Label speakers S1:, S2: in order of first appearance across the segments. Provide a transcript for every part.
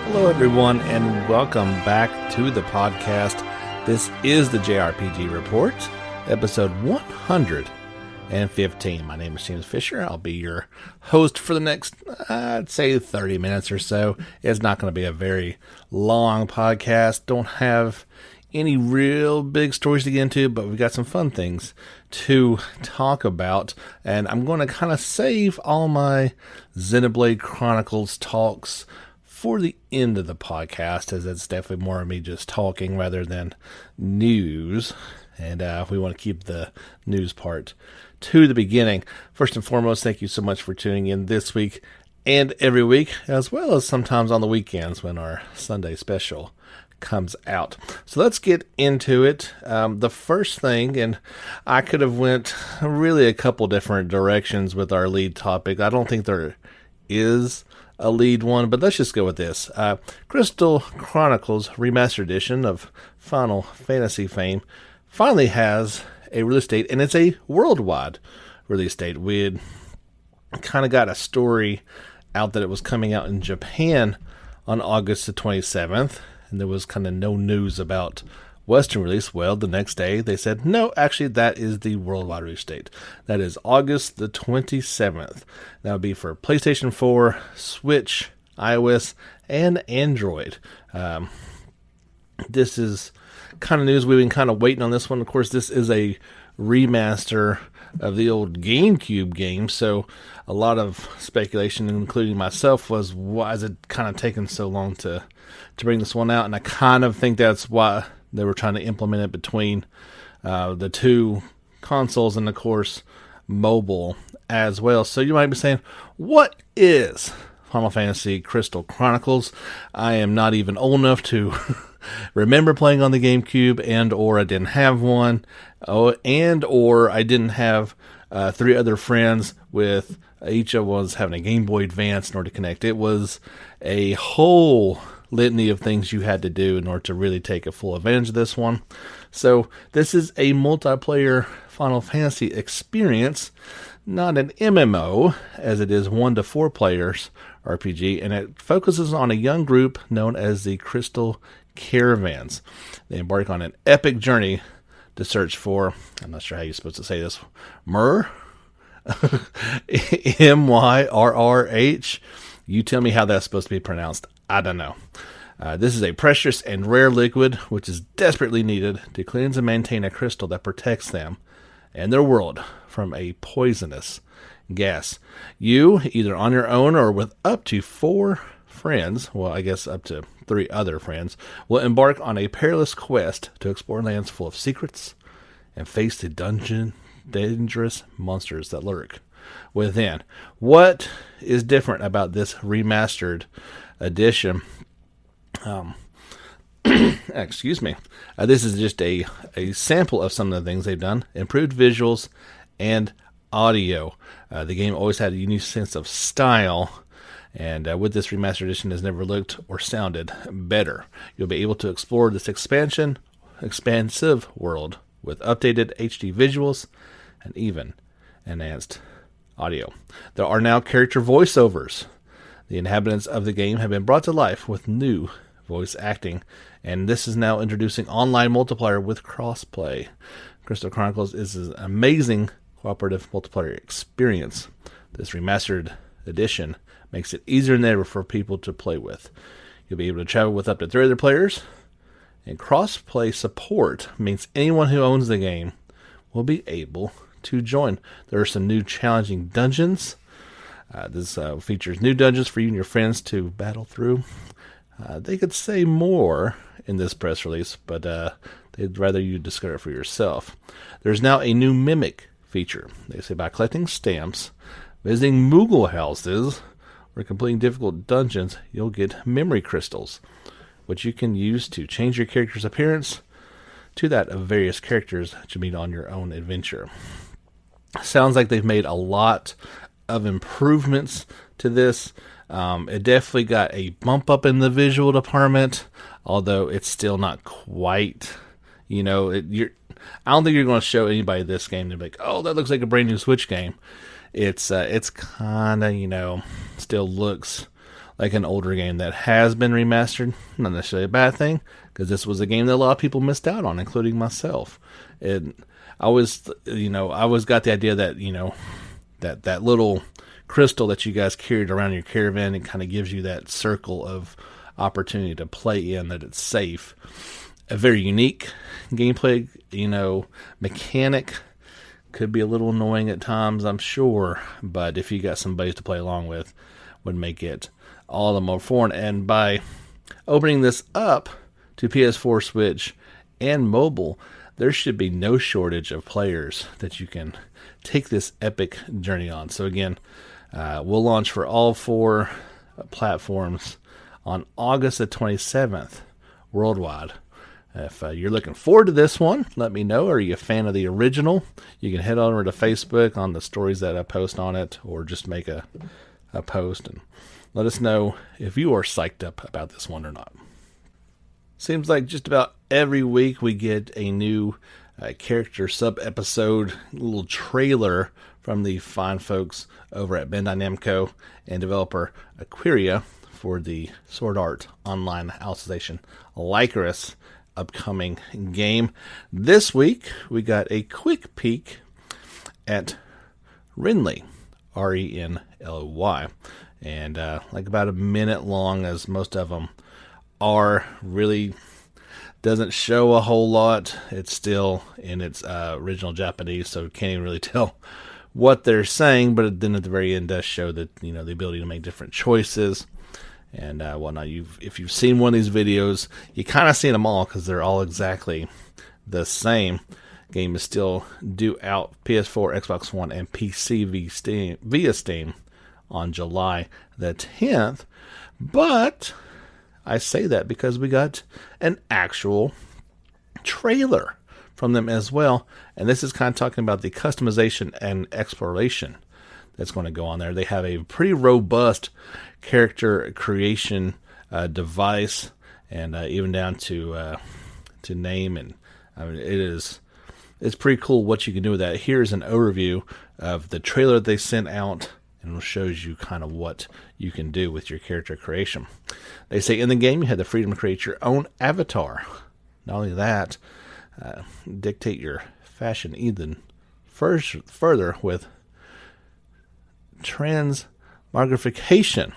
S1: Hello, everyone, and welcome back to the podcast. This is the JRPG Report, episode 115. My name is James Fisher. I'll be your host for the next, I'd say, 30 minutes or so. It's not going to be a very long podcast. Don't have any real big stories to get into, but we've got some fun things to talk about. And I'm going to kind of save all my Xenoblade Chronicles talks for the end of the podcast, as it's definitely more of me just talking rather than news. And we want to keep the news part to the beginning. First and foremost, thank you so much for tuning in this week and every week, as well as sometimes on the weekends when our Sunday special comes out. So let's get into it. The first thing, and I could have went really a couple different directions with our lead topic. I don't think there is a lead one, but let's just go with this. Crystal Chronicles Remastered Edition of Final Fantasy fame finally has a release date, and it's a worldwide release date. We had kind of got a story out that it was coming out in Japan on August the 27th, and there was kind of no news about Western release. Well, the next day they said, no, actually that is the worldwide release date. That is August the 27th. That would be for PlayStation 4, Switch, iOS, and Android. This is kind of news. We've been kind of waiting on this one. Of course, this is a remaster of the old GameCube game, so a lot of speculation, including myself, was why is it kind of taking so long to bring this one out? And I kind of think that's why they were trying to implement it between the two consoles and, of course, mobile as well. So you might be saying, what is Final Fantasy Crystal Chronicles? I am not even old enough to remember playing on the GameCube, and or I didn't have one, and or I didn't have three other friends with each of us having a Game Boy Advance in order to connect. It was a whole litany of things you had to do in order to really take a full advantage of this one. So this is a multiplayer Final Fantasy experience, not an MMO, as it is 1 to 4 players RPG, and it focuses on a young group known as the Crystal Caravans. They embark on an epic journey to search for, I'm not sure how you're supposed to say this, Myrrh? Myrrh. You tell me how that's supposed to be pronounced. I don't know. This is a precious and rare liquid which is desperately needed to cleanse and maintain a crystal that protects them and their world from a poisonous gas. You, either on your own or with up to 4 friends, well, I guess up to 3 other friends, will embark on a perilous quest to explore lands full of secrets and face the dangerous monsters that lurk within. What is different about this remastered edition? Excuse me. This is just a sample of some of the things they've done. Improved visuals and audio. The game always had a unique sense of style, and with this remastered edition, has never looked or sounded better. You'll be able to explore this expansive world with updated HD visuals and even enhanced audio. There are now character voiceovers. The inhabitants of the game have been brought to life with new voice acting, and this is now introducing online multiplayer with crossplay. Crystal Chronicles is an amazing cooperative multiplayer experience. This remastered edition makes it easier than ever for people to play with. You'll be able to travel with up to 3 other players, and cross-play support means anyone who owns the game will be able to join. There are some new challenging dungeons. This features new dungeons for you and your friends to battle through. They could say more in this press release, but they'd rather you discover it for yourself. There's now a new mimic feature. They say by collecting stamps, visiting Moogle houses, or completing difficult dungeons, you'll get memory crystals, which you can use to change your character's appearance to that of various characters that you meet on your own adventure. Sounds like they've made a lot of improvements to this. It definitely got a bump up in the visual department, although it's still not quite I don't think you're going to show anybody this game and be like, oh, that looks like a brand new Switch game. It's kind of, still looks like an older game that has been remastered. Not necessarily a bad thing, because this was a game that a lot of people missed out on, including myself. I always got the idea that, that little crystal that you guys carried around your caravan, it kind of gives you that circle of opportunity to play in, that it's safe. A very unique gameplay, mechanic. Could be a little annoying at times, I'm sure, but if you got some buddies to play along with, would make it all the more fun. And by opening this up to PS4, Switch, and mobile, there should be no shortage of players that you can take this epic journey on. So again, we'll launch for all 4 platforms on August the 27th worldwide. If you're looking forward to this one, let me know. Are you a fan of the original? You can head over to Facebook on the stories that I post on it, or just make a post and let us know if you are psyched up about this one or not. Seems like just about every week we get a new character sub-episode, little trailer from the fine folks over at Bandai Namco and developer Aquaria for the Sword Art Online Alicization Lycoris upcoming game. This week we got a quick peek at Renly, Renly, and like about a minute long, as most of them are. Really doesn't show a whole lot. It's still in its original Japanese, so can't even really tell what they're saying, but then at the very end does show that, the ability to make different choices and whatnot. If you've seen one of these videos, you kind of seen them all, because they're all exactly the same. Game is still due out PS4, Xbox One, and PC via Steam on July the 10th. But I say that because we got an actual trailer from them as well, and this is kind of talking about the customization and exploration that's going to go on there. They have a pretty robust character creation device, and even down to name, and it's pretty cool what you can do with that. Here's an overview of the trailer that they sent out, and it shows you kind of what you can do with your character creation. They say in the game you have the freedom to create your own avatar. Not only that, dictate your fashion even further with transmogrification.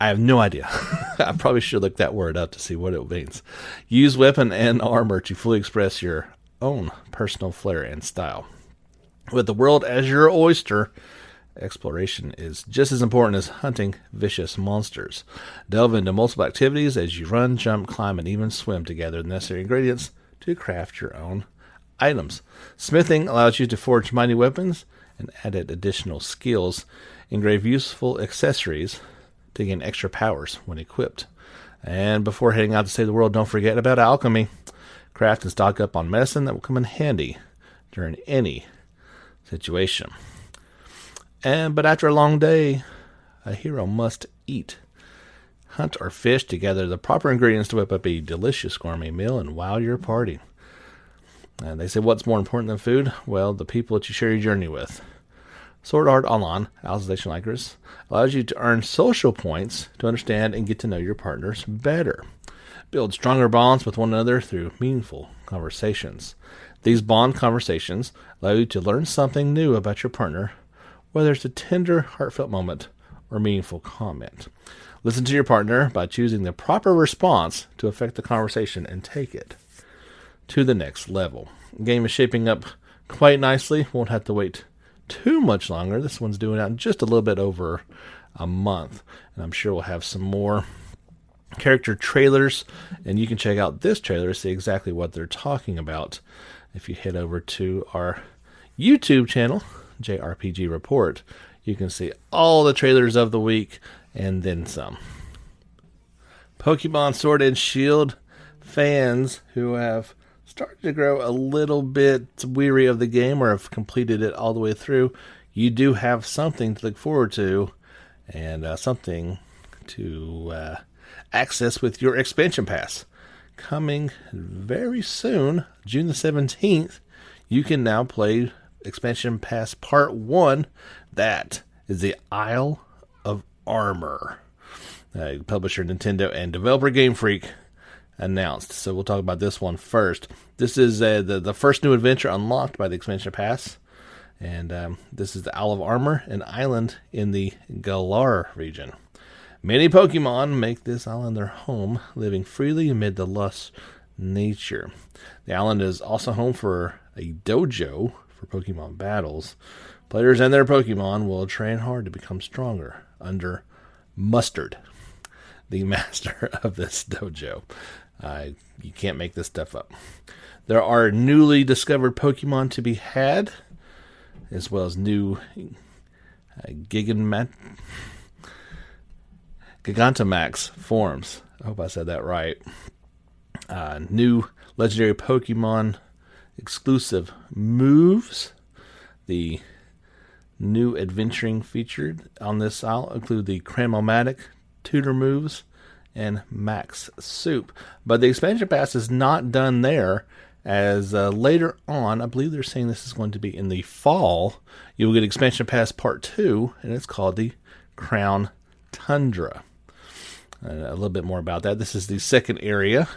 S1: I have no idea. I probably should look that word up to see what it means. Use weapon and armor to fully express your own personal flair and style. With the world as your oyster, exploration is just as important as hunting vicious monsters. Delve into multiple activities as you run, jump, climb, and even swim to gather the necessary ingredients to craft your own items. Smithing allows you to forge mighty weapons and added additional skills. Engrave useful accessories to gain extra powers when equipped. And before heading out to save the world, don't forget about alchemy. Craft and stock up on medicine that will come in handy during any situation. But after a long day, a hero must eat. Hunt or fish to gather the proper ingredients to whip up a delicious gourmet meal and wow your party. And they say, what's more important than food? Well, the people that you share your journey with. Sword Art Online Alicization Lycoris allows you to earn social points to understand and get to know your partners better. Build stronger bonds with one another through meaningful conversations. These bond conversations allow you to learn something new about your partner, whether it's a tender, heartfelt moment or meaningful comment. Listen to your partner by choosing the proper response to affect the conversation and take it to the next level. The game is shaping up quite nicely. Won't have to wait too much longer. This one's doing out in just a little bit over a month, and I'm sure we'll have some more character trailers, and you can check out this trailer to see exactly what they're talking about if you head over to our YouTube channel, JRPG Report. You can see all the trailers of the week and then some. Pokemon Sword and Shield fans who have started to grow a little bit weary of the game or have completed it all the way through, you do have something to look forward to and something to access with your expansion pass coming very soon, June the 17th, you can now play Expansion Pass Part 1. That is the Isle of Armor. Publisher Nintendo and developer Game Freak announced. So we'll talk about this one first. This is the first new adventure unlocked by the Expansion Pass. And this is the Isle of Armor, an island in the Galar region. Many Pokemon make this island their home, living freely amid the lush nature. The island is also home for a dojo for Pokemon battles. Players and their Pokemon will train hard to become stronger under Mustard, the master of this dojo. You can't make this stuff up. There are newly discovered Pokemon to be had, as well as new Gigantamax forms. I hope I said that right. New legendary Pokemon exclusive moves. The new adventuring featured on this isle include the Cramomatic, Tutor moves, and Max Soup. But the expansion pass is not done there, as later on, I believe they're saying this is going to be in the fall, you'll get expansion pass part 2, and it's called the Crown Tundra. A little bit more about that. This is the second area,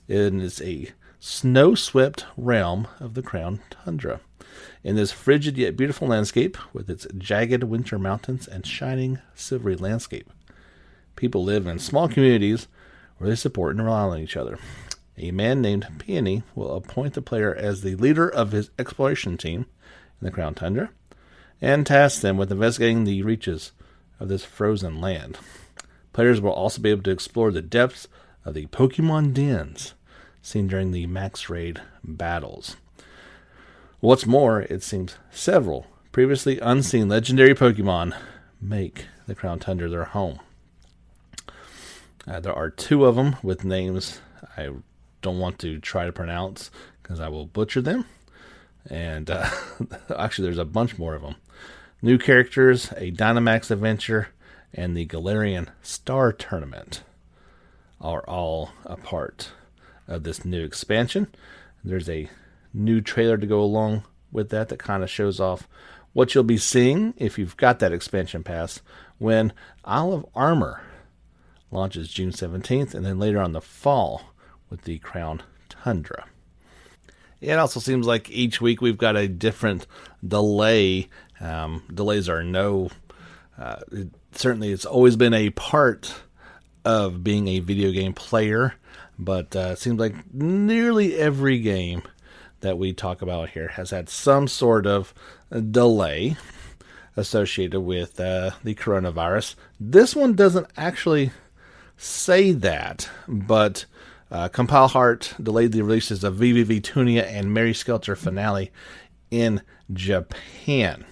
S1: and it's a snow-swept realm of the Crown Tundra. In this frigid yet beautiful landscape, with its jagged winter mountains and shining silvery landscape, people live in small communities where they support and rely on each other. A man named Peony will appoint the player as the leader of his exploration team in the Crown Tundra, and task them with investigating the reaches of this frozen land. Players will also be able to explore the depths of the Pokemon dens seen during the Max Raid battles. What's more, it seems several previously unseen legendary Pokemon make the Crown Tundra their home. There are 2 of them with names I don't want to try to pronounce because I will butcher them. And actually, there's a bunch more of them. New characters, a Dynamax adventure, and the Galarian Star Tournament are all a part of this new expansion. There's a new trailer to go along with that kind of shows off what you'll be seeing if you've got that expansion pass when Isle of Armor launches June 17th, and then later on the fall with the Crown Tundra. It also seems like each week we've got a different delay. Delays are certainly it's always been a part of being a video game player, but it seems like nearly every game that we talk about here has had some sort of delay associated with the coronavirus. This one doesn't actually say that, but Compile Heart delayed the releases of VVV Tunia and Mary Skelter Finale in Japan.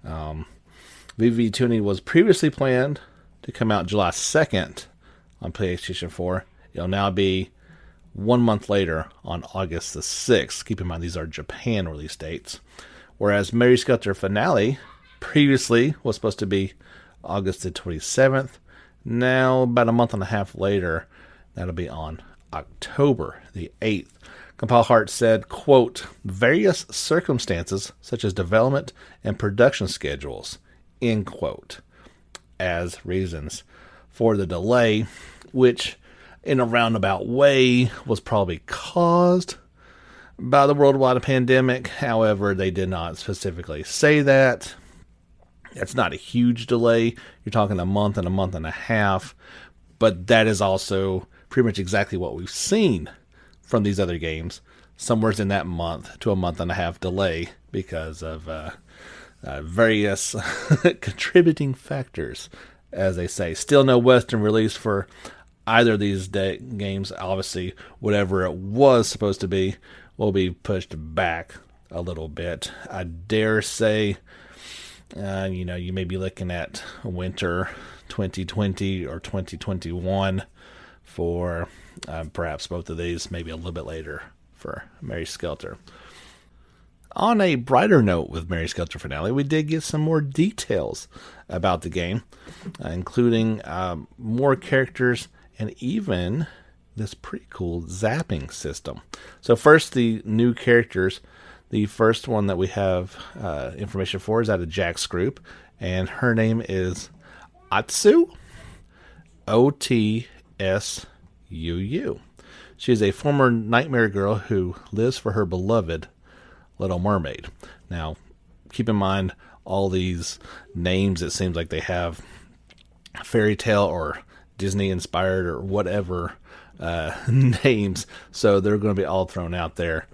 S1: VVV Tunia was previously planned to come out July 2nd on PlayStation 4. It'll now be 1 month later on August the 6th. Keep in mind, these are Japan release dates. Whereas Mary Skelter Finale previously was supposed to be August the 27th. Now, about a month and a half later, that'll be on October the 8th. Compile Heart said, quote, various circumstances such as development and production schedules, end quote, as reasons for the delay, which in a roundabout way was probably caused by the worldwide pandemic. However, they did not specifically say that. It's not a huge delay. You're talking a month and a half, but that is also pretty much exactly what we've seen from these other games. Somewhere in that month to a month and a half delay because of various contributing factors, as they say. Still no Western release for either of these games. Obviously, whatever it was supposed to be will be pushed back a little bit. I dare say, you may be looking at winter 2020 or 2021 for perhaps both of these, maybe a little bit later for Mary Skelter. On a brighter note with Mary Skelter Finale, we did get some more details about the game, including more characters and even this pretty cool zapping system. So first, the new characters. The first one that we have information for is out of Jack's group, and her name is Otsu, Otsuu. She is a former nightmare girl who lives for her beloved Little Mermaid. Now, keep in mind, all these names, it seems like they have fairy tale or Disney inspired or whatever names, so they're going to be all thrown out there.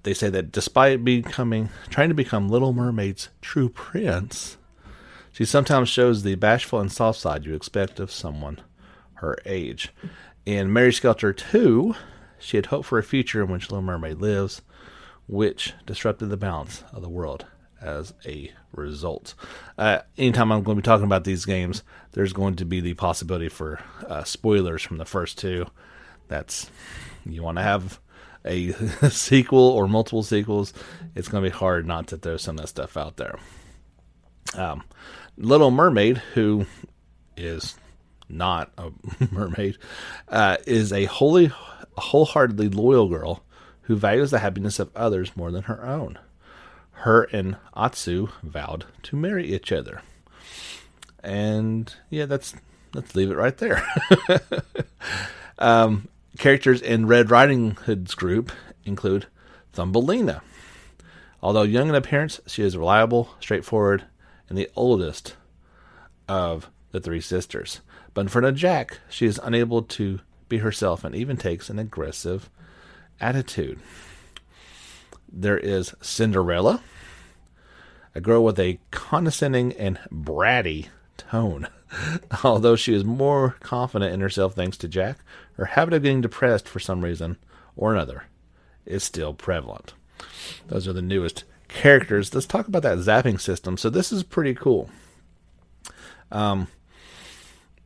S1: They say that despite trying to become Little Mermaid's true prince, she sometimes shows the bashful and soft side you expect of someone her age. In Mary Skelter 2, she had hoped for a future in which Little Mermaid lives, which disrupted the balance of the world as a result. Anytime I'm going to be talking about these games, there's going to be the possibility for spoilers from the first two. You want to have a sequel or multiple sequels, it's going to be hard not to throw some of that stuff out there. Little Mermaid, who is not a mermaid, is a wholeheartedly loyal girl who values the happiness of others more than her own. Her and Atsu vowed to marry each other. And yeah, let's leave it right there. Characters in Red Riding Hood's group include Thumbelina. Although young in appearance, she is reliable, straightforward, and the oldest of the three sisters. But in front of Jack, she is unable to be herself and even takes an aggressive attitude. There is Cinderella, a girl with a condescending and bratty tone. Although she is more confident in herself thanks to Jack, her habit of getting depressed for some reason or another is still prevalent. Those are the newest characters. Let's talk about that zapping system. So this is pretty cool.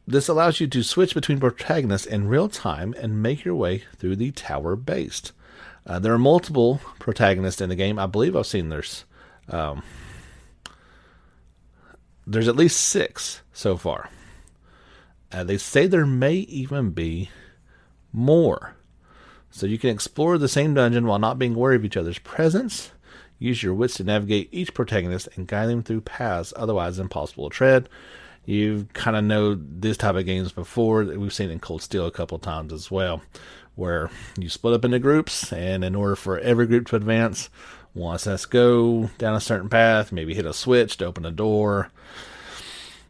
S1: This allows you to switch between protagonists in real time and make your way through the tower based. There are multiple protagonists in the game. I believe I've seen there's at least 6 so far. They say there may even be more. So you can explore the same dungeon while not being wary of each other's presence. Use your wits to navigate each protagonist and guide them through paths otherwise impossible to tread. You kind of know this type of games before. We've seen it in Cold Steel a couple of times as well, where you split up into groups, and in order for every group to advance, one has to go down a certain path, maybe hit a switch to open a door,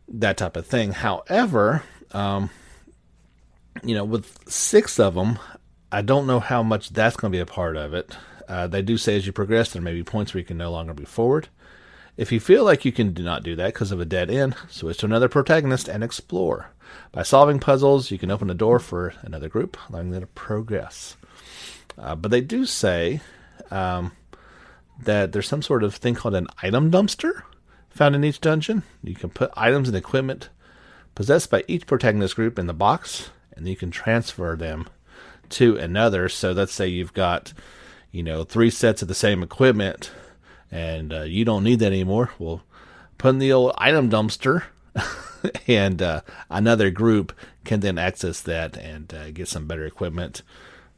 S1: that type of thing. However, with 6 of them, I don't know how much that's going to be a part of it. They do say as you progress, there may be points where you can no longer move forward. If you feel like you can do not do that because of a dead end, switch to another protagonist and explore. By solving puzzles, you can open a door for another group, allowing them to progress. But they do say that there's some sort of thing called an item dumpster found in each dungeon. You can put items and equipment possessed by each protagonist group in the box, and you can transfer them to another. So let's say you've got 3 sets of the same equipment, and you don't need that anymore. Well, put in the old item dumpster, and another group can then access that and get some better equipment.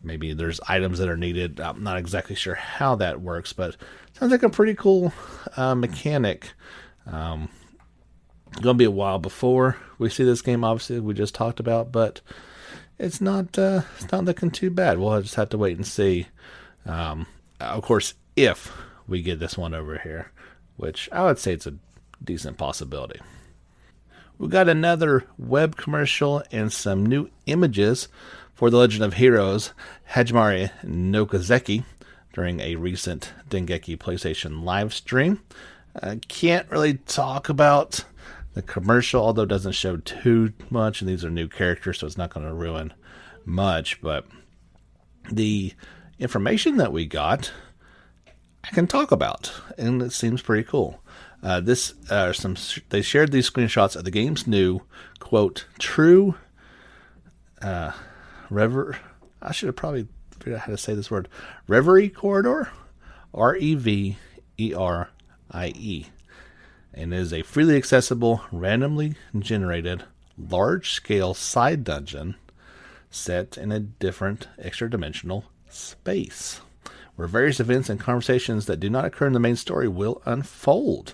S1: Maybe there's items that are needed. I'm not exactly sure how that works, but sounds like a pretty cool mechanic. Going to be a while before we see this game, obviously, we just talked about, but it's not looking too bad. We'll just have to wait and see. Of course, if we get this one over here, which I would say it's a decent possibility. We got another web commercial and some new images for The Legend of Heroes Hajimari no Kazeki during a recent Dengeki PlayStation live stream. Can't really talk about the commercial, although it doesn't show too much, and these are new characters, so it's not going to ruin much, but the information that we got I can talk about, and it seems pretty cool. They shared these screenshots of the game's new, quote, true, I should have probably figured out how to say this word, Reverie Corridor, Reverie, and it is a freely accessible, randomly generated, large-scale side dungeon set in a different extra-dimensional space, where various events and conversations that do not occur in the main story will unfold.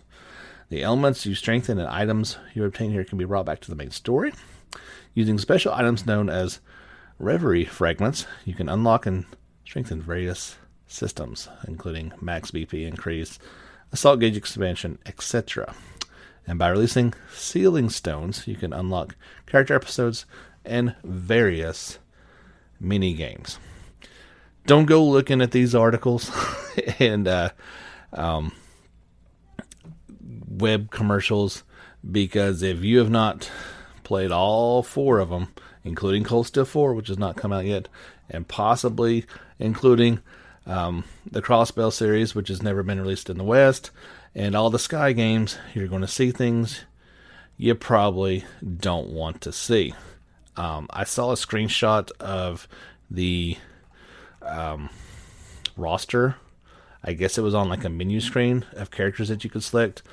S1: The elements you strengthen and items you obtain here can be brought back to the main story. Using special items known as Reverie Fragments, you can unlock and strengthen various systems, including max BP increase, assault gauge expansion, etc. And by releasing Sealing Stones, you can unlock character episodes and various mini-games. Don't go looking at these articles and web commercials, because if you have not played all 4 of them, including Cold Steel 4, which has not come out yet, and possibly including the Crossbell series, which has never been released in the West, and all the Sky games, you're going to see things you probably don't want to see. I saw a screenshot of the roster. I guess it was on like a menu screen of characters that you could select,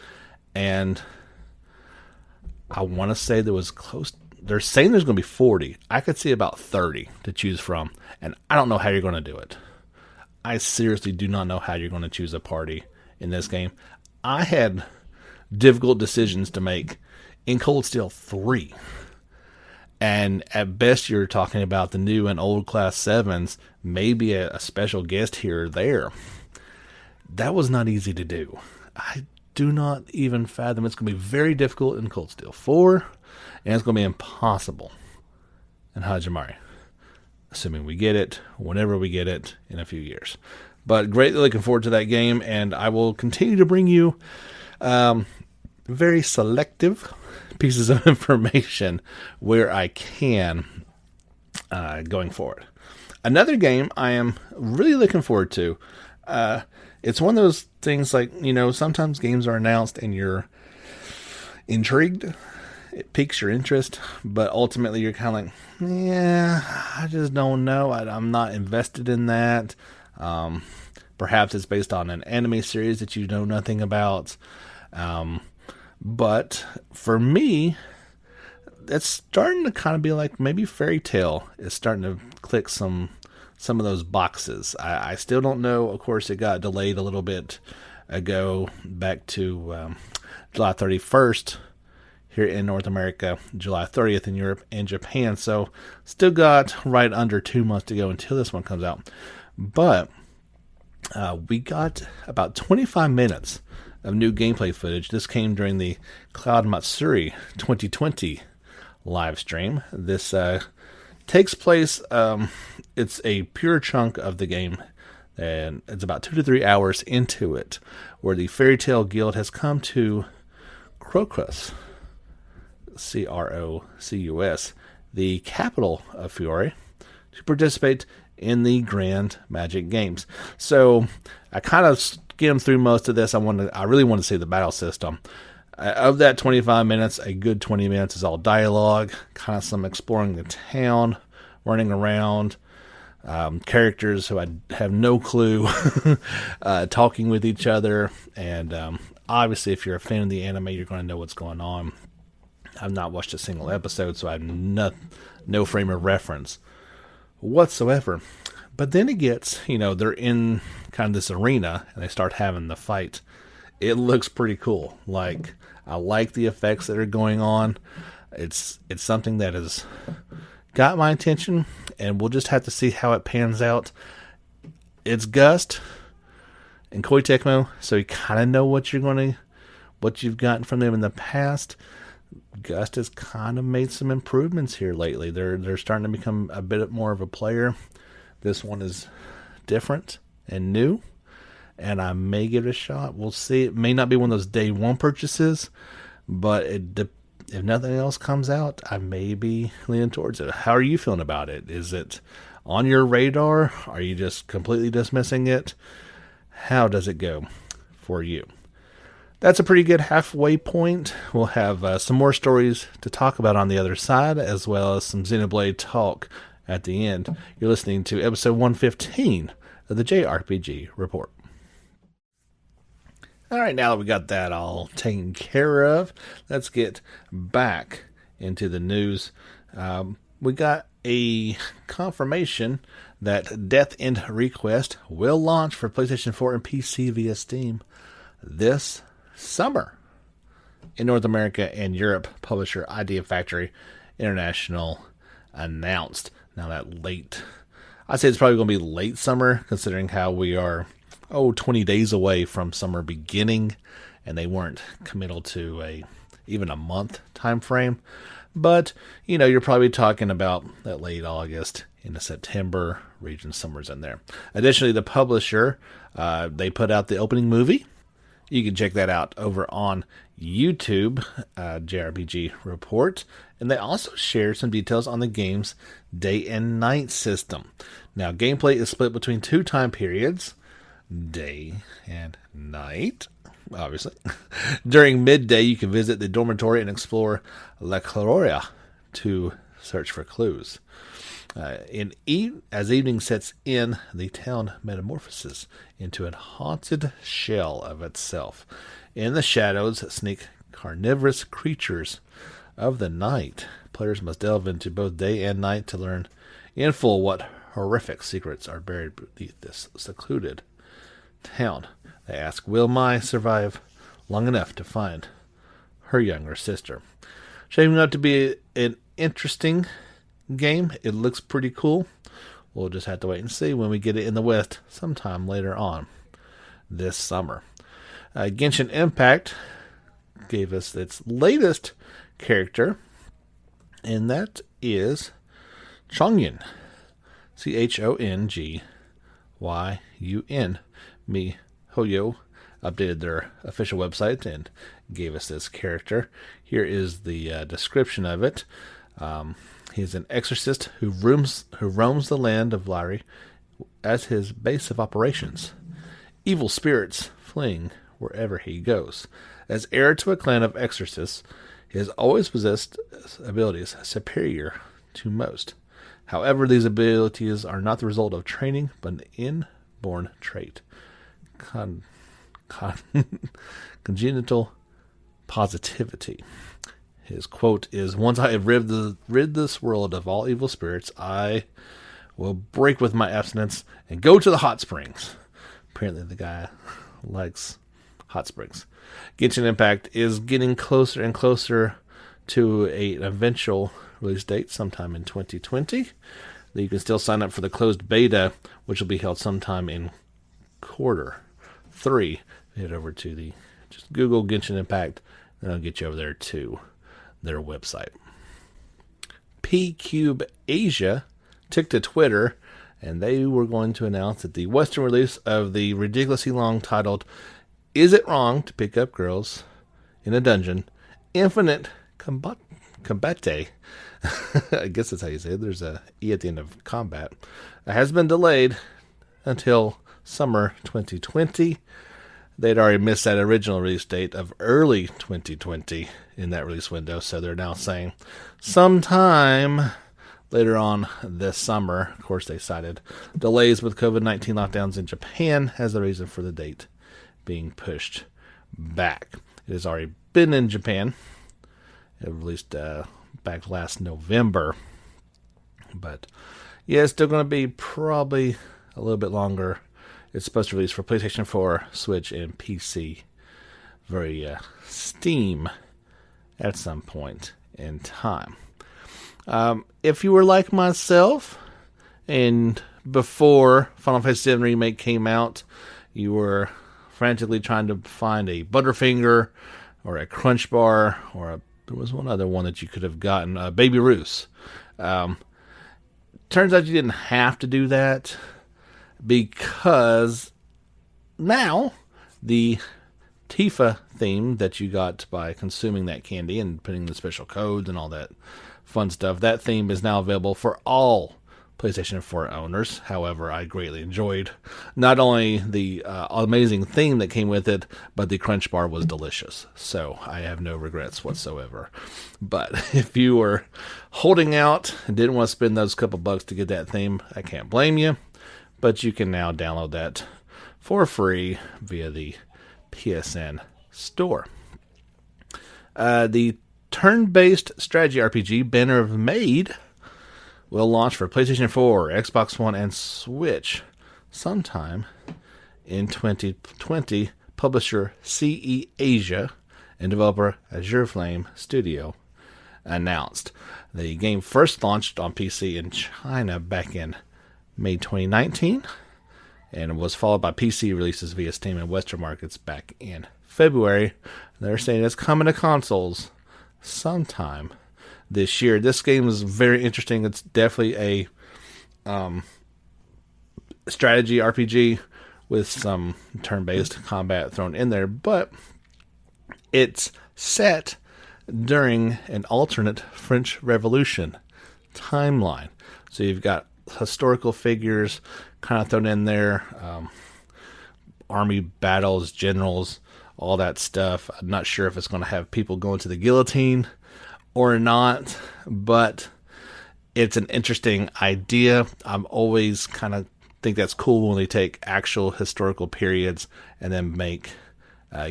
S1: and I want to say there was close. They're saying there's going to be 40. I could see about 30 to choose from, and I don't know how you're going to do it. I seriously do not know how you're going to choose a party in this game. I had difficult decisions to make in Cold Steel 3. And at best, you're talking about the new and old Class 7s, maybe a special guest here or there. That was not easy to do. I do not even fathom. It's going to be very difficult in Cold Steel 4, and it's going to be impossible in Hajimari, assuming we get it, whenever we get it, in a few years. But greatly looking forward to that game, and I will continue to bring you very selective pieces of information where I can going forward. Another game I am really looking forward to. It's one of those things like, sometimes games are announced and you're intrigued. It piques your interest, but ultimately you're kind of like, yeah, I just don't know. I'm not invested in that. Perhaps it's based on an anime series that you know nothing about. But for me, it's starting to kind of be like maybe Fairy Tail is starting to click some of those boxes. I still don't know. Of course, it got delayed a little bit ago back to July 31st here in North America, July 30th in Europe and Japan. So still got right under 2 months to go until this one comes out. But we got about 25 minutes of new gameplay footage. This came during the Cloud Matsuri 2020 live stream. This takes place, it's a pure chunk of the game, and it's about 2 to 3 hours into it, where the Fairy Tail Guild has come to Crocus, Crocus, the capital of Fiore, to participate in the Grand Magic Games. So I kind of skimmed through most of this. I really want to see the battle system. Of that 25 minutes, a good 20 minutes is all dialogue, kind of some exploring the town, running around, characters who I have no clue, talking with each other, and obviously if you're a fan of the anime, you're going to know what's going on. I've not watched a single episode, so I have no frame of reference whatsoever. But then it gets, they're in kind of this arena, and they start having the fight. It looks pretty cool. Like, I like the effects that are going on. It's something that has got my attention, and we'll just have to see how it pans out. It's Gust and Koei Tecmo, so you kind of know what you've gotten from them in the past. Gust has kind of made some improvements here lately. They're starting to become a bit more of a player. This one is different and new, and I may give it a shot. We'll see. It may not be one of those day one purchases, but if nothing else comes out, I may be leaning towards it. How are you feeling about it? Is it on your radar? Are you just completely dismissing it? How does it go for you? That's a pretty good halfway point. We'll have some more stories to talk about on the other side, as well as some Xenoblade talk at the end. You're listening to episode 115 of the JRPG Report. All right, now that we got that all taken care of, let's get back into the news. we got a confirmation that Death End Request will launch for PlayStation 4 and PC via Steam this summer. In North America and Europe, publisher Idea Factory International announced. Now that I'd say it's probably going to be late summer, considering how we are 20 days away from summer beginning, and they weren't committal to even a month time frame. But you're probably talking about that late August into September region, somewhere's in there. Additionally, the publisher they put out the opening movie. You can check that out over on YouTube, JRPG Report. And they also shared some details on the game's day and night system. Now, gameplay is split between 2 time periods, day and night, obviously. During midday, you can visit the dormitory and explore La Gloria to search for clues. As evening sets in, the town metamorphoses into a haunted shell of itself. In the shadows sneak carnivorous creatures of the night. Players must delve into both day and night to learn in full what horrific secrets are buried beneath this secluded town. They ask, will Mai survive long enough to find her younger sister? Shaping up to be an interesting game. It looks pretty cool. We'll just have to wait and see when we get it in the West sometime later on this summer. Genshin Impact gave us its latest character, and that is Chongyun. Chongyun. MiHoYo updated their official website and gave us this character. Here is the description of it. He's an exorcist who roams the land of Lyri as his base of operations. Evil spirits fleeing wherever he goes. As heir to a clan of exorcists, he has always possessed abilities superior to most. However, these abilities are not the result of training, but an inborn trait. Congenital positivity. His quote is, once I have rid this world of all evil spirits, I will break with my abstinence and go to the hot springs. Apparently the guy likes hot springs. Genshin Impact is getting closer and closer to an eventual release date sometime in 2020. You can still sign up for the closed beta, which will be held sometime in Q3. Head over to just Google Genshin Impact, and I'll get you over there to their website. P-Cube Asia took to Twitter, and they were going to announce that the Western release of the ridiculously long titled Is It Wrong to Pick Up Girls in a Dungeon? Infinite Combate. I guess that's how you say it. There's a E at the end of combat. It has been delayed until summer 2020. They'd already missed that original release date of early 2020 in that release window, so they're now saying sometime later on this summer. Of course, they cited delays with COVID-19 lockdowns in Japan as the reason for the date being pushed back. It has already been in Japan. It released back last November. But yeah, it's still going to be probably a little bit longer. It's supposed to release for PlayStation 4, Switch, and PC via Steam at some point in time. If you were like myself, and before Final Fantasy VII Remake came out, you were frantically trying to find a Butterfinger or a Crunch Bar, or there was one other one that you could have gotten, Baby Ruth's. Turns out you didn't have to do that, because now the Tifa theme that you got by consuming that candy and putting the special codes and all that fun stuff, that theme is now available for all PlayStation 4 owners. However, I greatly enjoyed not only the amazing theme that came with it, but the Crunch Bar was delicious. So I have no regrets whatsoever. But if you were holding out and didn't want to spend those couple bucks to get that theme, I can't blame you. But you can now download that for free via the PSN store. The turn-based strategy RPG Banner of Maid will launch for PlayStation 4, Xbox One, and Switch sometime in 2020. Publisher CE Asia and developer Azure Flame Studio announced. The game first launched on PC in China back in May 2019 and was followed by PC releases via Steam and Western markets back in February. They're saying it's coming to consoles sometime this year. This game is very interesting. It's definitely a strategy RPG with some turn-based combat thrown in there, but it's set during an alternate French Revolution timeline. So you've got historical figures kind of thrown in there, army battles, generals, all that stuff. I'm not sure if it's going to have people going to the guillotine or not, but it's an interesting idea. I'm always kind of think that's cool when they take actual historical periods and then make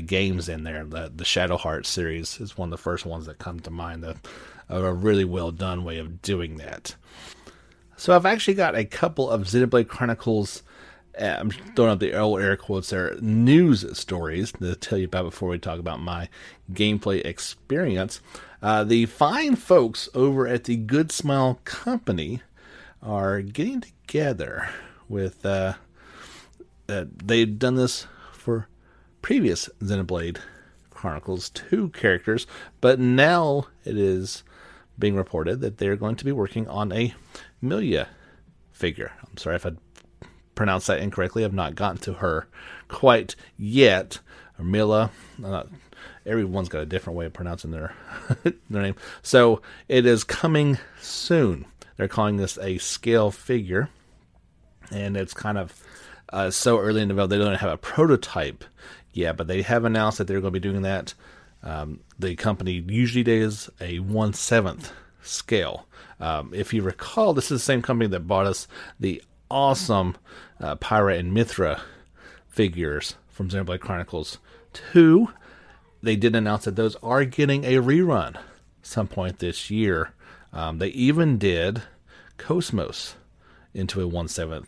S1: games in there. The Shadowheart series is one of the first ones that come to mind. A really well done way of doing that. So I've actually got a couple of Xenoblade Chronicles, I'm throwing up the old air quotes there, news stories to tell you about before we talk about my gameplay experience. The fine folks over at the Good Smile Company are getting together with they've done this for previous Xenoblade Chronicles 2 characters, but now it is being reported that they're going to be working on a Milia figure. I'm sorry if I pronounced that incorrectly. I've not gotten to her quite yet. Or Mila. Everyone's got a different way of pronouncing their name. So it is coming soon. They're calling this a scale figure. And it's kind of so early in development, they don't have a prototype yet, but they have announced that they're going to be doing that. The company usually does a 1/7 scale. If you recall, this is the same company that bought us the awesome Pyra and Mithra figures from Xenoblade Chronicles 2. They did announce that those are getting a rerun some point this year. They even did Cosmos into a 1/7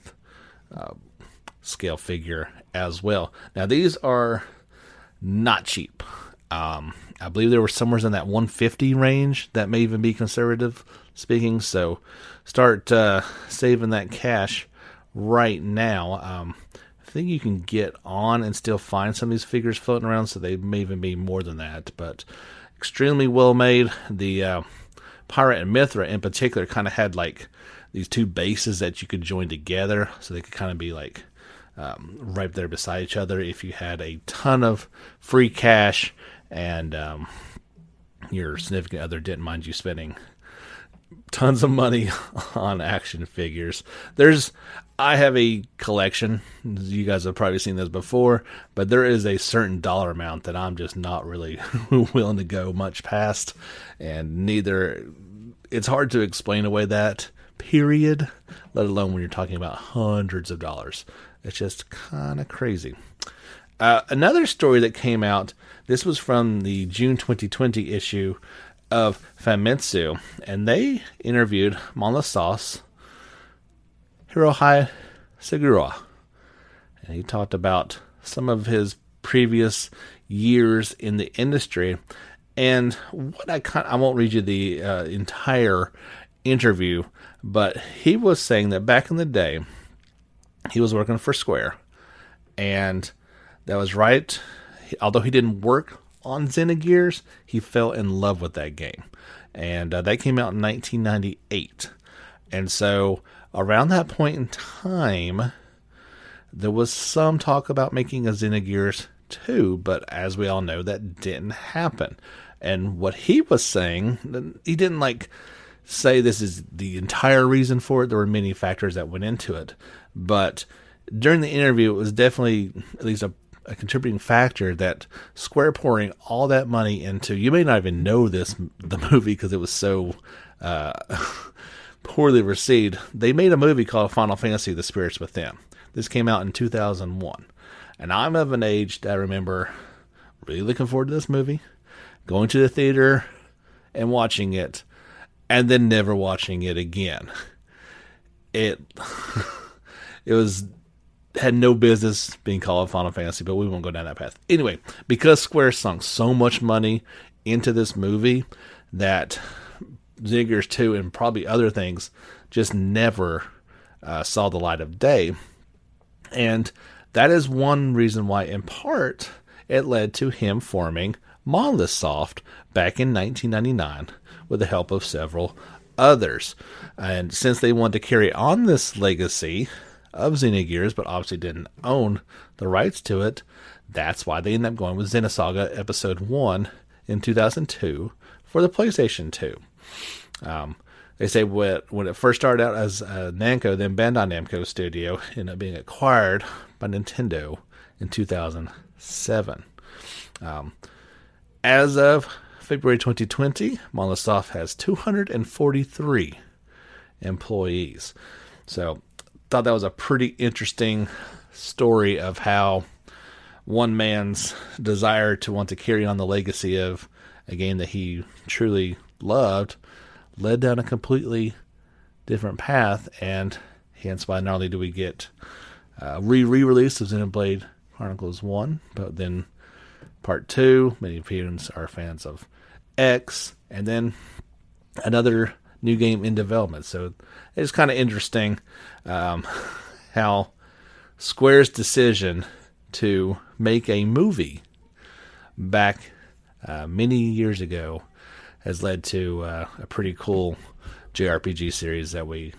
S1: scale figure as well. Now, these are not cheap. I believe they were somewhere in that 150 range. That may even be conservative speaking. So start saving that cash right now. I think you can get on and still find some of these figures floating around, so they may even be more than that. But extremely well made. The Pirate and Mithra in particular kind of had like these two bases that you could join together, so they could kind of be like right there beside each other if you had a ton of free cash and your significant other didn't mind you spending tons of money on action figures. I have a collection. You guys have probably seen this before, but there is a certain dollar amount that I'm just not really willing to go much past, and it's hard to explain away that period, let alone when you're talking about hundreds of dollars. It's just kind of crazy. Another story that came out, this was from the June 2020 issue of Famitsu, and they interviewed Monasauce Hirohei Segura, and he talked about some of his previous years in the industry. And what I won't read you the entire interview, but he was saying that back in the day, he was working for Square, and that was right. Although he didn't work on Xenogears, he fell in love with that game, and that came out in 1998. And so around that point in time, there was some talk about making a Xenogears 2, but as we all know, that didn't happen. And what he was saying, he didn't say this is the entire reason for it. There were many factors that went into it, but during the interview, it was definitely at least a contributing factor that Square pouring all that money into, you may not even know the movie because it was so poorly received. They made a movie called Final Fantasy: The Spirits Within. This came out in 2001, and I'm of an age that I remember really looking forward to this movie, going to the theater and watching it, and then never watching it again. it it was had no business being called Final Fantasy, but we won't go down that path. Anyway, because Square sunk so much money into this movie that Xenogears 2 and probably other things just never saw the light of day. And that is one reason why, in part, it led to him forming Monolith Soft back in 1999 with the help of several others. And since they wanted to carry on this legacy of Xenogears, but obviously didn't own the rights to it, that's why they ended up going with Xenosaga Episode 1 in 2002 for the PlayStation 2. They say when it first started out as Namco, then Bandai Namco Studio, ended up being acquired by Nintendo in 2007. As of February 2020, Monolith Soft has 243 employees. So, thought that was a pretty interesting story of how one man's desire to want to carry on the legacy of a game that he truly loved led down a completely different path, and hence why not only do we get re-release of Xenoblade Chronicles 1, but then Part 2, many people are fans of X, and then another new game in development. So it's kind of interesting how Square's decision to make a movie back many years ago has led to a pretty cool JRPG series that we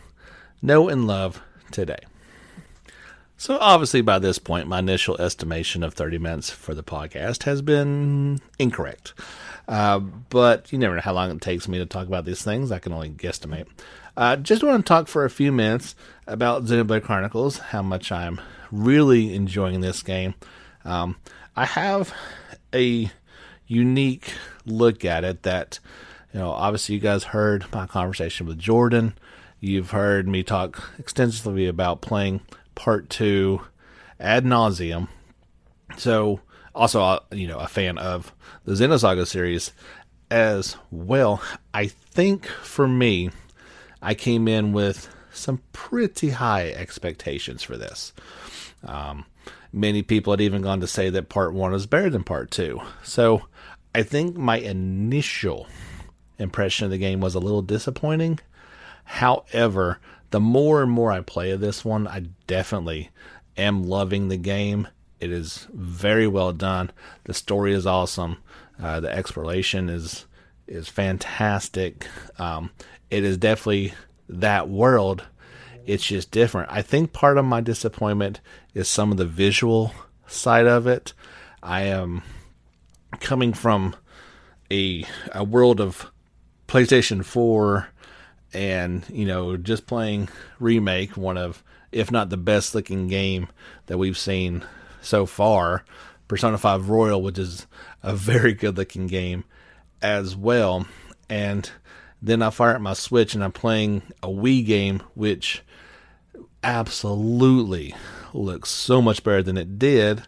S1: know and love today. So obviously by this point, my initial estimation of 30 minutes for the podcast has been incorrect. But you never know how long it takes me to talk about these things. I can only guesstimate. Just want to talk for a few minutes about Xenoblade Chronicles, how much I'm really enjoying this game. I have a unique look at it that, obviously you guys heard my conversation with Jordan. You've heard me talk extensively about playing Part 2 ad nauseum. So, also, a fan of the Xenosaga series as well. I think, for me, I came in with some pretty high expectations for this. Many people had even gone to say that Part 1 is better than Part 2. So, I think my initial impression of the game was a little disappointing. However, the more and more I play of this one, I definitely am loving the game. It is very well done. The story is awesome. The exploration is fantastic. It is definitely that world. It's just different. I think part of my disappointment is some of the visual side of it. I am coming from a world of PlayStation 4 and, just playing Remake, one of, if not the best looking game that we've seen so far. Persona 5 Royal, which is a very good looking game as well. And then I fire up my Switch and I'm playing a Wii game, which absolutely looks so much better than it did.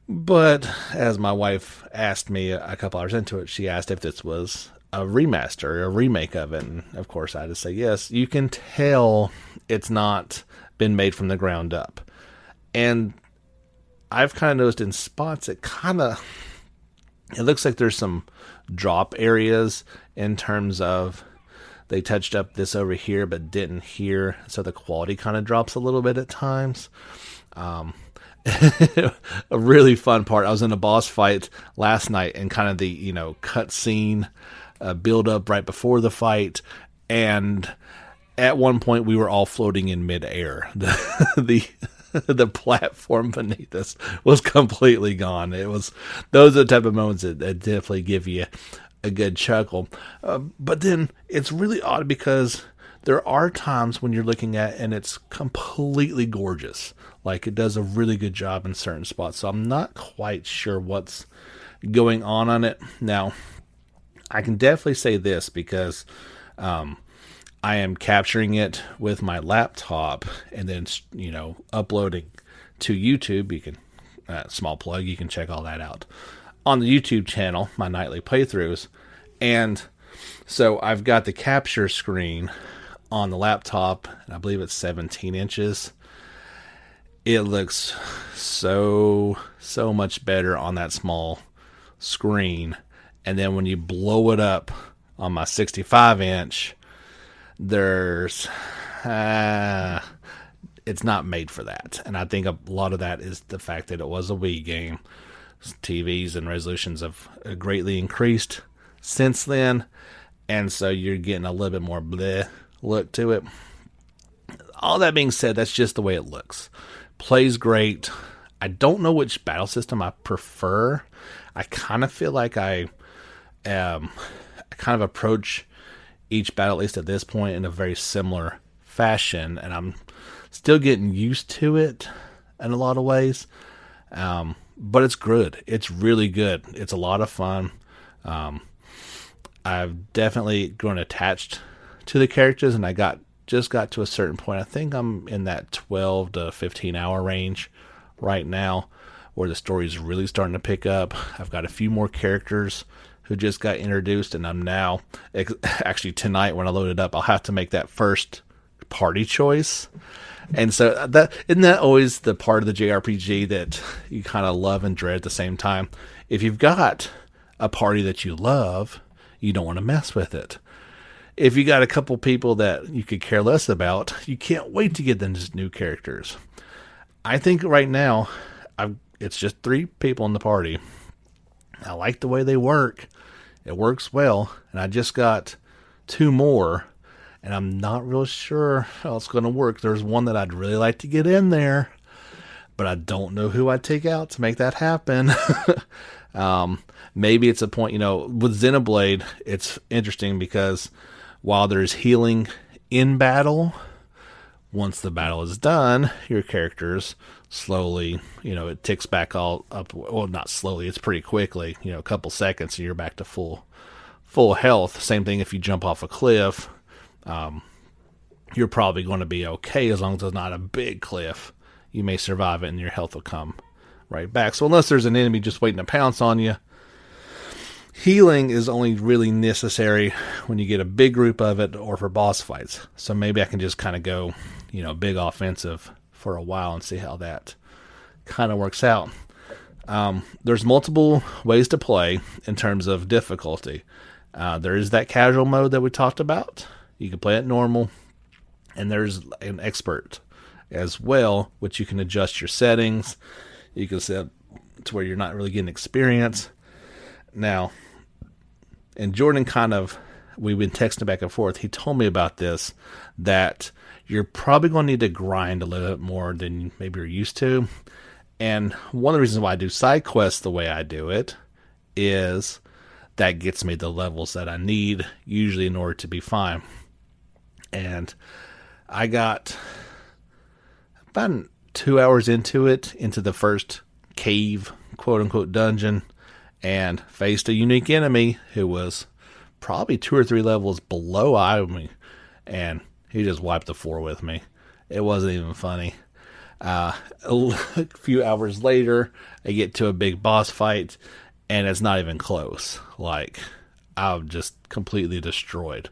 S1: But as my wife asked me a couple hours into it, she asked if this was a remaster or a remake of it. And of course I had to say yes. You can tell it's not been made from the ground up. And I've kind of noticed in spots it looks like there's some drop areas in terms of they touched up this over here but didn't here, so the quality kind of drops a little bit at times. A really fun part, I was in a boss fight last night and kind of the cut scene build up right before the fight, and at one point we were all floating in midair. The platform beneath us was completely gone. Those are the type of moments that definitely give you a good chuckle. But then it's really odd because there are times when you're looking at and it's completely gorgeous. Like it does a really good job in certain spots. So I'm not quite sure what's going on it. Now, I can definitely say this because I am capturing it with my laptop and then, uploading to YouTube. You can, small plug, you can check all that out on the YouTube channel, my nightly playthroughs. And so I've got the capture screen on the laptop, and I believe it's 17 inches. It looks so much better on that small screen. And then when you blow it up on my 65-inch, there's it's not made for that. And I think a lot of that is the fact that it was a Wii game. TVs and resolutions have greatly increased since then, and so you're getting a little bit more bleh look to it. All that being said, that's just the way it looks. Plays great. I don't know which battle system I prefer. I kind of feel like I kind of approach each battle, at least at this point, in a very similar fashion, and I'm still getting used to it in a lot of ways. But it's good. It's really good. It's a lot of fun. I've definitely grown attached to the characters, and I just got to a certain point. I think I'm in that 12 to 15 hour range right now, where the story is really starting to pick up. I've got a few more characters who just got introduced, and I'm now, actually tonight when I load it up, I'll have to make that first party choice. And so isn't that always the part of the JRPG that you kind of love and dread at the same time? If you've got a party that you love, you don't want to mess with it. If you got a couple people that you could care less about, you can't wait to get them just new characters. I think right now, it's just 3 people in the party. I like the way they work. It works well. And I just got 2 more. And I'm not real sure how it's going to work. There's one that I'd really like to get in there, but I don't know who I'd take out to make that happen. Maybe it's a point, with Xenoblade, it's interesting because while there's healing in battle, once the battle is done, your characters slowly, it ticks back all up. Well, not slowly, it's pretty quickly, a couple seconds and you're back to full health. Same thing if you jump off a cliff. You're probably going to be okay as long as it's not a big cliff. You may survive it and your health will come right back. So unless there's an enemy just waiting to pounce on you, healing is only really necessary when you get a big group of it or for boss fights. So maybe I can just kind of go, big offensive for a while and see how that kind of works out. There's multiple ways to play in terms of difficulty. There is that casual mode that we talked about. You can play it normal, and there's an expert as well, which you can adjust your settings. You can set to where you're not really getting experience. Now, and Jordan we've been texting back and forth. He told me about this, that you're probably going to need to grind a little bit more than maybe you're used to. And one of the reasons why I do side quests the way I do it is that gets me the levels that I need, usually in order to be fine. And I got about 2 hours into the first cave, quote-unquote, dungeon, and faced a unique enemy who was probably 2 or 3 levels below me, and he just wiped the floor with me. It wasn't even funny. A few hours later, I get to a big boss fight, and it's not even close. I'm just completely destroyed.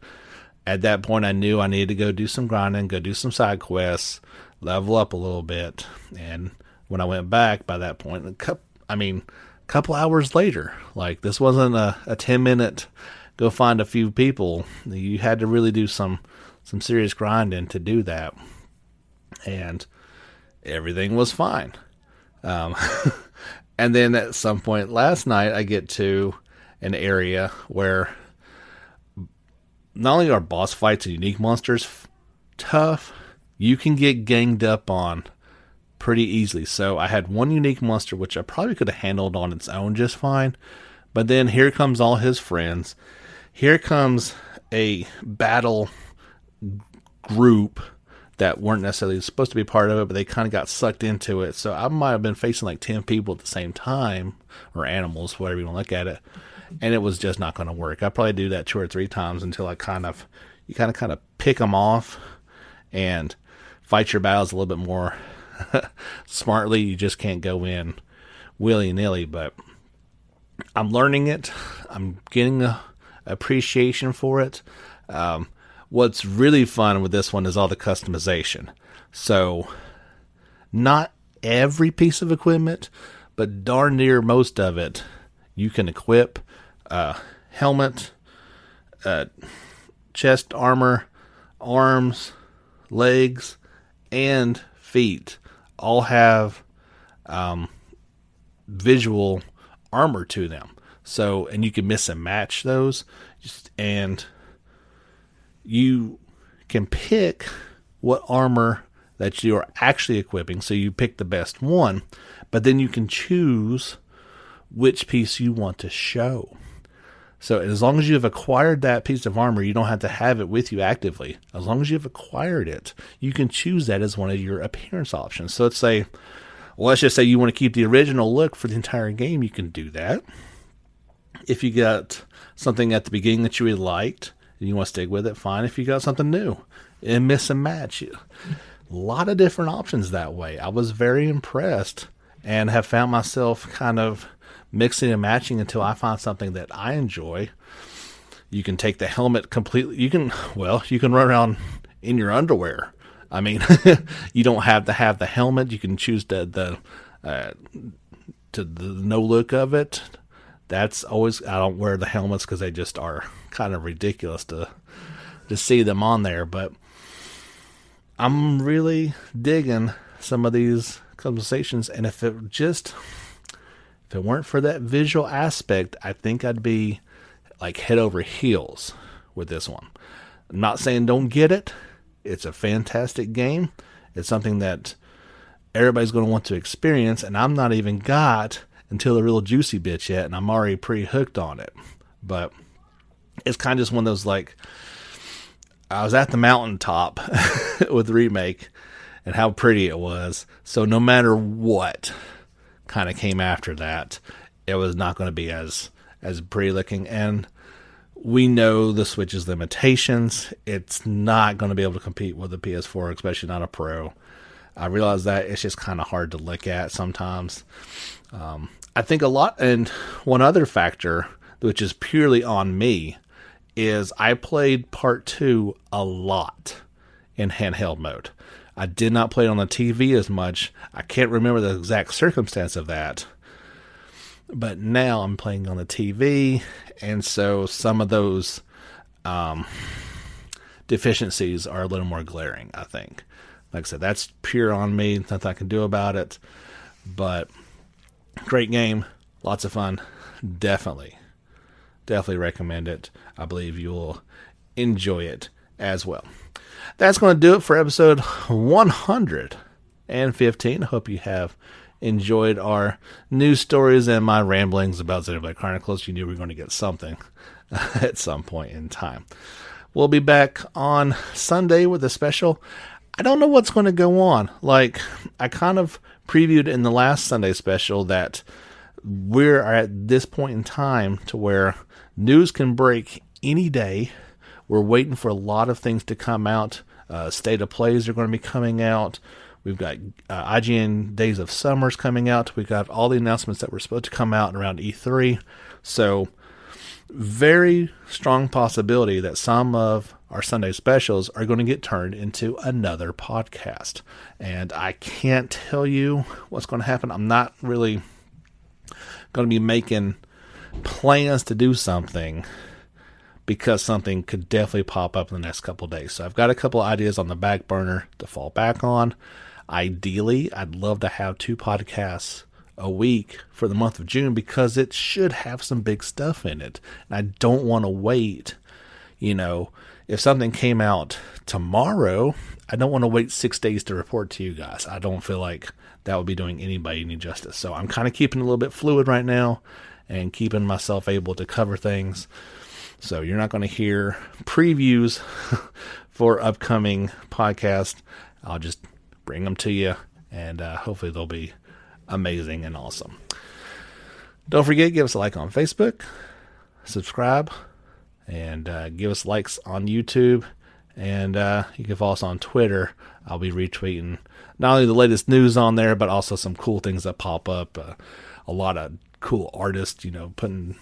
S1: At that point, I knew I needed to go do some grinding, go do some side quests, level up a little bit. And when I went back, by that point, a couple hours later, this wasn't a 10-minute go find a few people. You had to really do some serious grinding to do that. And everything was fine. And then at some point last night, I get to an area where not only are boss fights and unique monsters tough, you can get ganged up on pretty easily. So I had one unique monster, which I probably could have handled on its own just fine. But then here comes all his friends. Here comes a battle group that weren't necessarily supposed to be part of it, but they kind of got sucked into it. So I might have been facing 10 people at the same time, or animals, whatever you want to look at it. And it was just not going to work. I probably do that 2 or 3 times until you kind of pick them off and fight your battles a little bit more smartly. You just can't go in willy-nilly, but I'm learning it. I'm getting a appreciation for it. what's really fun with this one is all the customization. So, not every piece of equipment, but darn near most of it, you can equip. Helmet, chest armor, arms, legs, and feet all have visual armor to them. So, and you can mix and match those, and you can pick what armor that you're actually equipping. So you pick the best one, but then you can choose which piece you want to show. So as long as you've acquired that piece of armor, you don't have to have it with you actively. As long as you've acquired it, you can choose that as one of your appearance options. So let's just say you want to keep the original look for the entire game, you can do that. If you got something at the beginning that you really liked and you want to stick with it, fine. If you got something new and miss and match, a lot of different options that way. I was very impressed and have found myself kind of mixing and matching until I find something that I enjoy. You can take the helmet completely. You can run around in your underwear. I mean, you don't have to have the helmet. You can choose the no look of it. That's always, I don't wear the helmets because they just are kind of ridiculous to see them on there. But I'm really digging some of these customizations, and if it weren't for that visual aspect, I think I'd be like head over heels with this one. I'm not saying don't get it. It's a fantastic game. It's something that everybody's going to want to experience, and I'm not even got until the real juicy bits yet, and I'm already pretty hooked on it. But it's kind of just one of those, like, I was at the mountaintop with the remake and how pretty it was. So no matter what kind of came after that, it was not going to be as pretty looking. And we know the Switch's limitations. It's not going to be able to compete with the PS4, especially not a Pro. I realize that it's just kind of hard to look at sometimes. I think a lot, and one other factor, which is purely on me, is I played Part 2 a lot in handheld mode. I did not play it on the TV as much. I can't remember the exact circumstance of that. But now I'm playing on the TV, and so some of those deficiencies are a little more glaring, I think. Like I said, that's pure on me. Nothing I can do about it. But great game. Lots of fun. Definitely recommend it. I believe you will enjoy it as well. That's going to do it for episode 115. I hope you have enjoyed our news stories and my ramblings about Xenoblade Chronicles. You knew we were going to get something at some point in time. We'll be back on Sunday with a special. I don't know what's going to go on. Like, I kind of previewed in the last Sunday special that we're at this point in time to where news can break any day. We're waiting for a lot of things to come out. State of Plays are going to be coming out. We've got IGN Days of Summers coming out. We've got all the announcements that were supposed to come out around E3. So, very strong possibility that some of our Sunday specials are going to get turned into another podcast. And I can't tell you what's going to happen. I'm not really going to be making plans to do something because something could definitely pop up in the next couple of days. So I've got a couple of ideas on the back burner to fall back on. Ideally, I'd love to have 2 podcasts a week for the month of June because it should have some big stuff in it. And I don't want to wait. You know, if something came out tomorrow, I don't want to wait 6 days to report to you guys. I don't feel like that would be doing anybody any justice. So I'm kind of keeping it a little bit fluid right now and keeping myself able to cover things. So you're not going to hear previews for upcoming podcasts. I'll just bring them to you, and hopefully they'll be amazing and awesome. Don't forget, give us a like on Facebook, subscribe, and give us likes on YouTube, and you can follow us on Twitter. I'll be retweeting not only the latest news on there, but also some cool things that pop up. A lot of cool artists, putting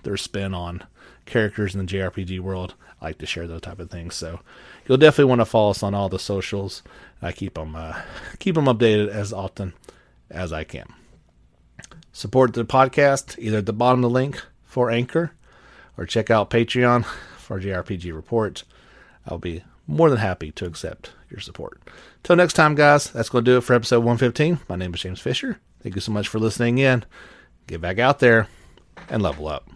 S1: their spin on characters in the JRPG world. I like to share those type of things. So you'll definitely want to follow us on all the socials. I keep them updated as often as I can. Support the podcast either at the bottom of the link for Anchor, or check out Patreon for JRPG Report. I'll be more than happy to accept your support. Till next time, guys, that's going to do it for episode 115. My name is James Fisher. Thank you so much for listening in. Get back out there and level up.